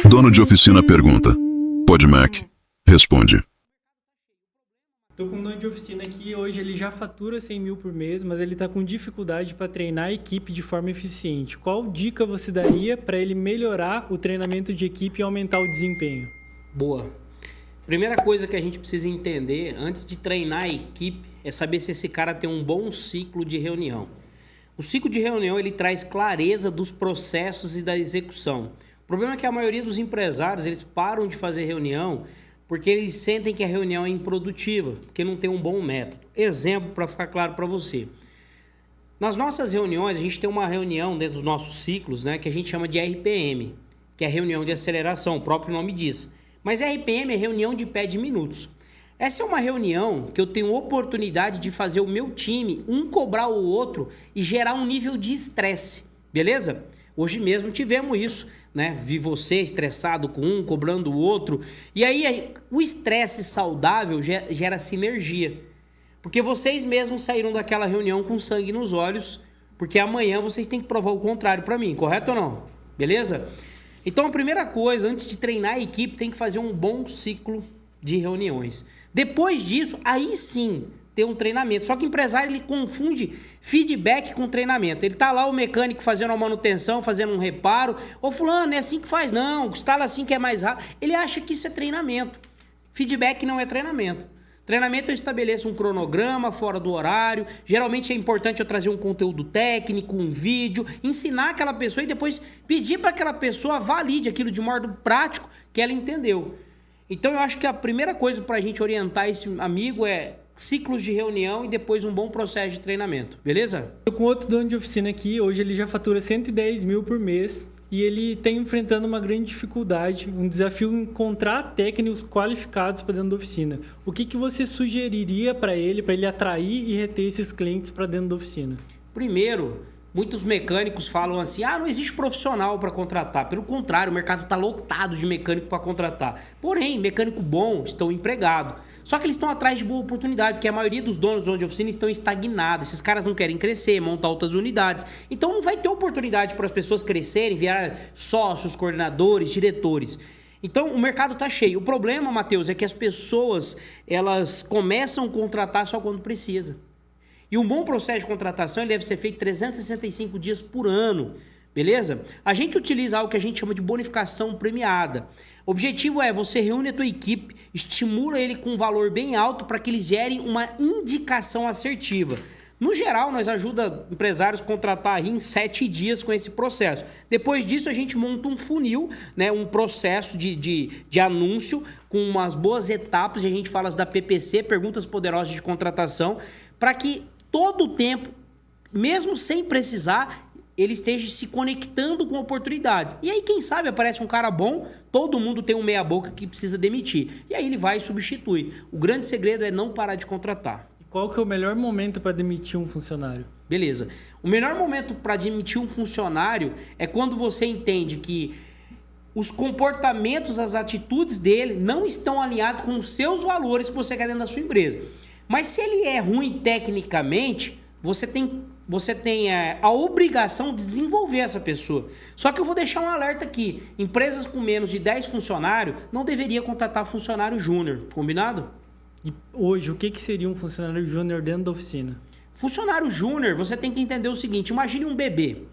Dono de oficina pergunta. PodMac responde. Estou com um dono de oficina aqui, hoje ele já fatura 100 mil por mês, mas ele está com dificuldade para treinar a equipe de forma eficiente. Qual dica você daria para ele melhorar o treinamento de equipe e aumentar o desempenho? Boa. Primeira coisa que a gente precisa entender antes de treinar a equipe é saber se esse cara tem um bom ciclo de reunião. O ciclo de reunião ele traz clareza dos processos e da execução. O problema é que a maioria dos empresários eles param de fazer reunião porque eles sentem que a reunião é improdutiva, porque não tem um bom método. Exemplo para ficar claro para você. Nas nossas reuniões, a gente tem uma reunião dentro dos nossos ciclos, né, que a gente chama de RPM, que é a reunião de aceleração, o próprio nome diz. Mas RPM é reunião de pé de minutos. Essa é uma reunião que eu tenho oportunidade de fazer o meu time, um cobrar o outro e gerar um nível de estresse, beleza? Hoje mesmo tivemos isso, né? Vi você estressado com um, cobrando o outro. E aí o estresse saudável gera sinergia. Porque vocês mesmos saíram daquela reunião com sangue nos olhos, porque amanhã vocês têm que provar o contrário para mim, correto ou não? Beleza? Então a primeira coisa, antes de treinar a equipe, tem que fazer um bom ciclo de reuniões. Depois disso, aí sim, ter um treinamento. Só que o empresário, ele confunde feedback com treinamento. Ele tá lá, o mecânico fazendo uma manutenção, fazendo um reparo. Ô fulano, é assim que faz não, instala assim que é mais rápido. Ele acha que isso é treinamento. Feedback não é treinamento. Treinamento eu estabeleço um cronograma fora do horário. Geralmente é importante eu trazer um conteúdo técnico, um vídeo, ensinar aquela pessoa e depois pedir para aquela pessoa valide aquilo de modo prático que ela entendeu. Então eu acho que a primeira coisa para a gente orientar esse amigo é ciclos de reunião e depois um bom processo de treinamento, beleza? Estou com outro dono de oficina aqui, hoje ele já fatura 110 mil por mês e ele está enfrentando uma grande dificuldade, um desafio encontrar técnicos qualificados para dentro da oficina. O que você sugeriria para ele atrair e reter esses clientes para dentro da oficina? Primeiro, muitos mecânicos falam assim, não existe profissional para contratar. Pelo contrário, o mercado está lotado de mecânico para contratar. Porém, mecânico bom estão empregados. Só que eles estão atrás de boa oportunidade, porque a maioria dos donos de oficina estão estagnados. Esses caras não querem crescer, montar outras unidades. Então não vai ter oportunidade para as pessoas crescerem, virar sócios, coordenadores, diretores. Então o mercado está cheio. O problema, Matheus, é que as pessoas elas começam a contratar só quando precisa. E um bom processo de contratação ele deve ser feito 365 dias por ano, beleza? A gente utiliza algo que a gente chama de bonificação premiada. O objetivo é você reúne a tua equipe, estimula ele com um valor bem alto para que eles gerem uma indicação assertiva. No geral, nós ajuda empresários a contratar em 7 dias com esse processo. Depois disso, a gente monta um funil, né, um processo de anúncio com umas boas etapas, a gente fala da PPC, Perguntas Poderosas de Contratação, para que todo o tempo, mesmo sem precisar, ele esteja se conectando com oportunidades. E aí, quem sabe, aparece um cara bom, todo mundo tem um meia-boca que precisa demitir. E aí ele vai e substitui. O grande segredo é não parar de contratar. E qual que é o melhor momento para demitir um funcionário? Beleza. O melhor momento para demitir um funcionário é quando você entende que os comportamentos, as atitudes dele não estão alinhados com os seus valores que você quer dentro da sua empresa. Mas se ele é ruim tecnicamente, você tem a obrigação de desenvolver essa pessoa. Só que eu vou deixar um alerta aqui. Empresas com menos de 10 funcionários não deveriam contratar funcionário júnior. Combinado? E hoje, o que seria um funcionário júnior dentro da oficina? Funcionário júnior, você tem que entender o seguinte. Imagine um bebê.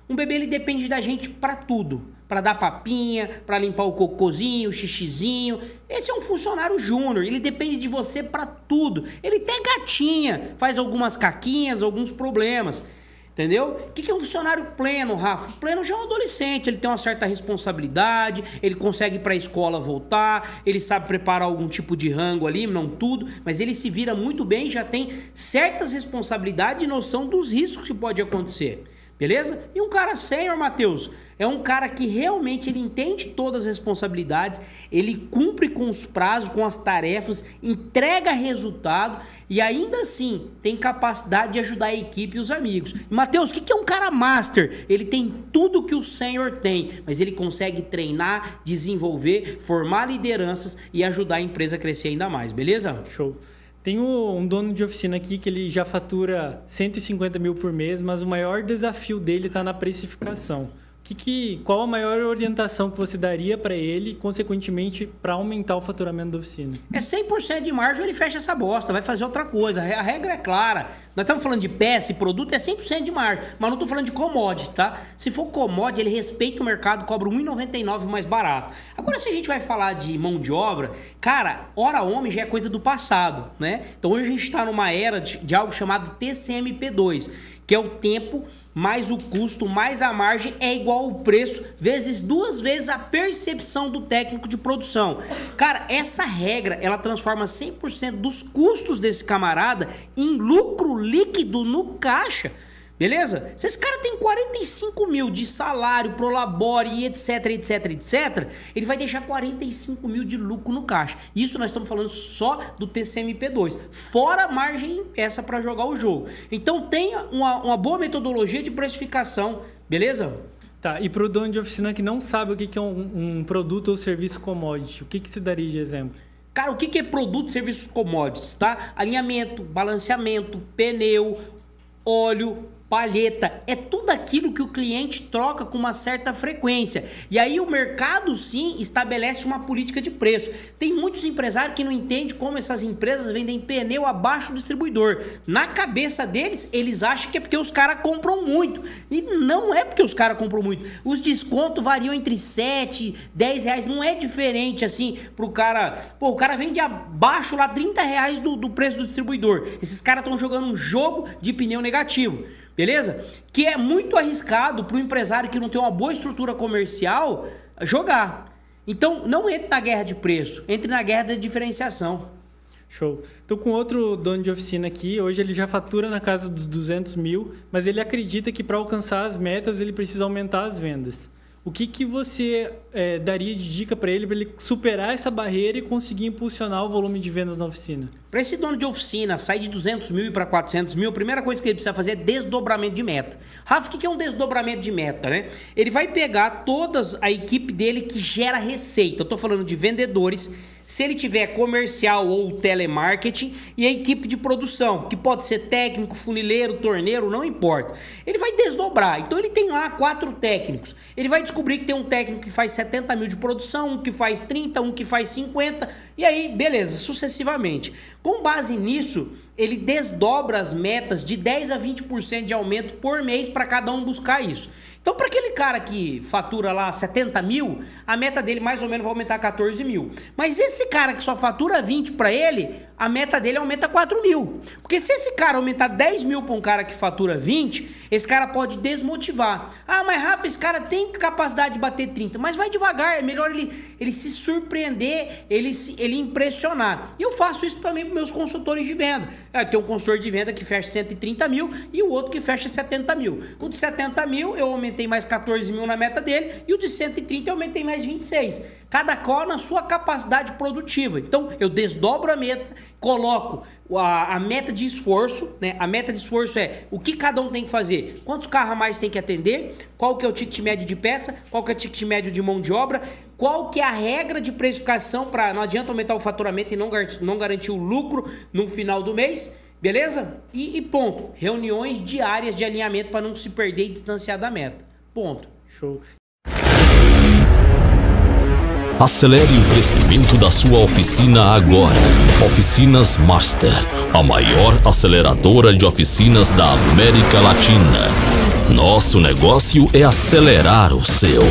Um bebê ele depende da gente para tudo. Para dar papinha, para limpar o cocôzinho, o xixizinho. Esse é um funcionário júnior, ele depende de você para tudo. Ele até gatinha, faz algumas caquinhas, alguns problemas. Entendeu? O que é um funcionário pleno, Rafa? O pleno já é um adolescente, ele tem uma certa responsabilidade, ele consegue ir para a escola voltar, ele sabe preparar algum tipo de rango ali, não tudo, mas ele se vira muito bem e já tem certas responsabilidades e noção dos riscos que pode acontecer. Beleza? E um cara sênior, Matheus, é um cara que realmente ele entende todas as responsabilidades, ele cumpre com os prazos, com as tarefas, entrega resultado e ainda assim tem capacidade de ajudar a equipe e os amigos. E, Matheus, o que é um cara master? Ele tem tudo que o sênior tem, mas ele consegue treinar, desenvolver, formar lideranças e ajudar a empresa a crescer ainda mais, beleza? Show. Tem um dono de oficina aqui que ele já fatura 150 mil por mês, mas o maior desafio dele está na precificação. O Qual a maior orientação que você daria para ele, consequentemente, para aumentar o faturamento da oficina? É 100% de margem, ele fecha essa bosta, vai fazer outra coisa. A regra é clara. Nós estamos falando de peça e produto, é 100% de margem. Mas não estou falando de commodity, tá? Se for commodity, ele respeita o mercado, cobra R$ 1,99 mais barato. Agora, se a gente vai falar de mão de obra, cara, hora homem já é coisa do passado, né? Então, hoje a gente está numa era de algo chamado TCMP2, que é o tempo mais o custo, mais a margem é igual ao preço, vezes 2 vezes a percepção do técnico de produção. Cara, essa regra, ela transforma 100% dos custos desse camarada em lucro líquido no caixa. Beleza? Se esse cara tem 45 mil de salário, prolabore e etc, ele vai deixar 45 mil de lucro no caixa. Isso nós estamos falando só do TCMP2. Fora a margem em peça para jogar o jogo. Então tenha uma boa metodologia de precificação. Beleza? Tá, e para o dono de oficina que não sabe o que é um produto ou serviço commodity, o que se daria de exemplo? Cara, o que é produto e serviços commodities, tá? Alinhamento, balanceamento, pneu, óleo, palheta, é tudo aquilo que o cliente troca com uma certa frequência. E aí o mercado sim estabelece uma política de preço. Tem muitos empresários que não entendem como essas empresas vendem pneu abaixo do distribuidor. Na cabeça deles, eles acham que é porque os caras compram muito. E não é porque os caras compram muito. Os descontos variam entre 7, 10 reais. Não é diferente assim pro cara. Pô, o cara vende abaixo lá 30 reais do preço do distribuidor. Esses caras estão jogando um jogo de pneu negativo. Beleza? Que é muito arriscado para o empresário que não tem uma boa estrutura comercial jogar. Então, não entre na guerra de preço, entre na guerra da diferenciação. Show. Tô com outro dono de oficina aqui. Hoje ele já fatura na casa dos 200 mil, mas ele acredita que para alcançar as metas ele precisa aumentar as vendas. O que você daria de dica para ele superar essa barreira e conseguir impulsionar o volume de vendas na oficina? Para esse dono de oficina sair de 200 mil e para 400 mil, a primeira coisa que ele precisa fazer é desdobramento de meta. Rafa, o que é um desdobramento de meta, né? Ele vai pegar toda a equipe dele que gera receita. Eu estou falando de vendedores, se ele tiver comercial ou telemarketing, e a equipe de produção, que pode ser técnico, funileiro, torneiro, não importa. Ele vai desdobrar. Então ele tem lá 4 técnicos. Ele vai descobrir que tem um técnico que faz 70 mil de produção, um que faz 30, um que faz 50, e aí, beleza, sucessivamente. Com base nisso, ele desdobra as metas de 10 a 20% de aumento por mês para cada um buscar isso. Então, para aquele cara que fatura lá 70 mil, a meta dele mais ou menos vai aumentar 14 mil. Mas esse cara que só fatura 20 para ele, a meta dele aumenta 4 mil. Porque se esse cara aumentar 10 mil para um cara que fatura 20, esse cara pode desmotivar. Ah, mas Rafa, esse cara tem capacidade de bater 30. Mas vai devagar, é melhor ele se surpreender, ele impressionar. E eu faço isso também para meus consultores de venda. Tem um consultor de venda que fecha 130 mil e o outro que fecha 70 mil. O de 70 mil eu aumentei mais 14 mil na meta dele e o de 130 eu aumentei mais 26. Cada qual na sua capacidade produtiva. Então eu desdobro a meta, coloco a meta de esforço, né? A meta de esforço é o que cada um tem que fazer, quantos carros a mais tem que atender, qual que é o ticket médio de peça, qual que é o ticket médio de mão de obra, qual que é a regra de precificação para não adianta aumentar o faturamento e não garantir o lucro no final do mês. Beleza? E ponto. Reuniões diárias de alinhamento para não se perder e distanciar da meta. Ponto. Show. Acelere o crescimento da sua oficina agora. Oficinas Master, a maior aceleradora de oficinas da América Latina. Nosso negócio é acelerar o seu.